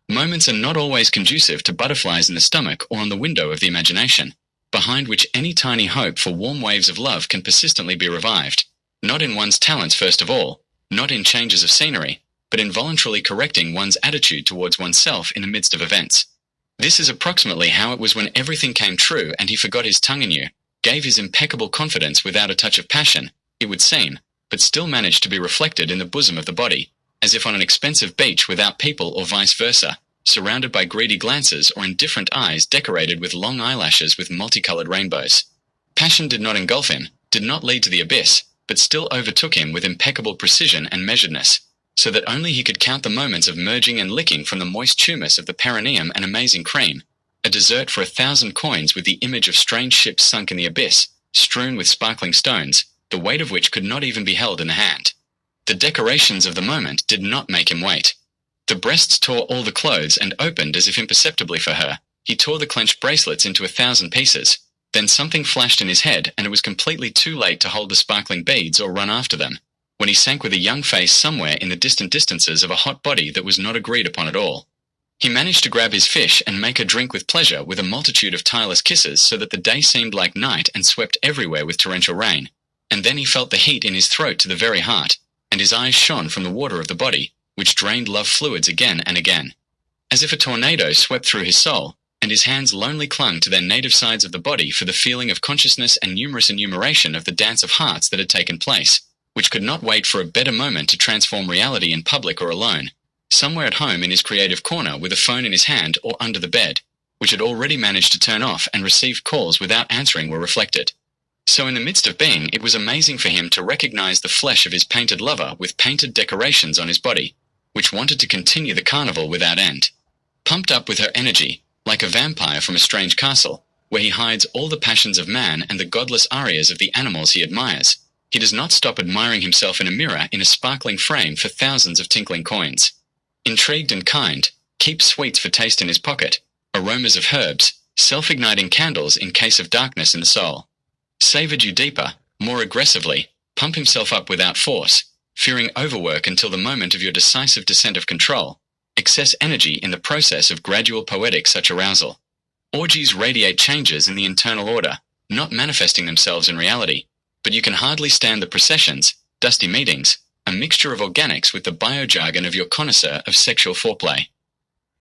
Moments are not always conducive to butterflies in the stomach or on the window of the imagination, behind which any tiny hope for warm waves of love can persistently be revived. Not in one's talents first of all, not in changes of scenery, but in voluntarily correcting one's attitude towards oneself in the midst of events. This is approximately how it was when everything came true and he forgot his tongue anew, gave his impeccable confidence without a touch of passion, it would seem, but still managed to be reflected in the bosom of the body, as if on an expensive beach without people or vice versa, surrounded by greedy glances or indifferent eyes decorated with long eyelashes with multicolored rainbows. Passion did not engulf him, did not lead to the abyss, but still overtook him with impeccable precision and measuredness, so that only he could count the moments of merging and licking from the moist humus of the perineum an amazing cream, a dessert for 1,000 coins with the image of strange ships sunk in the abyss, strewn with sparkling stones, the weight of which could not even be held in the hand. The decorations of the moment did not make him wait. The breasts tore all the clothes and opened as if imperceptibly for her. He tore the clenched bracelets into 1,000 pieces. Then something flashed in his head, and it was completely too late to hold the sparkling beads or run after them, when he sank with a young face somewhere in the distant distances of a hot body that was not agreed upon at all. He managed to grab his fish and make her drink with pleasure with a multitude of tireless kisses so that the day seemed like night and swept everywhere with torrential rain. And then he felt the heat in his throat to the very heart, and his eyes shone from the water of the body, which drained love fluids again and again. As if a tornado swept through his soul, and his hands lonely clung to their native sides of the body for the feeling of consciousness and numerous enumeration of the dance of hearts that had taken place, which could not wait for a better moment to transform reality in public or alone, somewhere at home in his creative corner with a phone in his hand or under the bed, which had already managed to turn off and received calls without answering were reflected. So in the midst of being, it was amazing for him to recognize the flesh of his painted lover with painted decorations on his body, which wanted to continue the carnival without end. Pumped up with her energy, like a vampire from a strange castle, where he hides all the passions of man and the godless arias of the animals he admires, he does not stop admiring himself in a mirror in a sparkling frame for thousands of tinkling coins. Intrigued and kind, keeps sweets for taste in his pocket, aromas of herbs, self-igniting candles in case of darkness in the soul. Savored you deeper, more aggressively, pump himself up without force, fearing overwork until the moment of your decisive descent of control, excess energy in the process of gradual poetic such arousal. Orgies radiate changes in the internal order, not manifesting themselves in reality, but you can hardly stand the processions, dusty meetings, a mixture of organics with the bio-jargon of your connoisseur of sexual foreplay.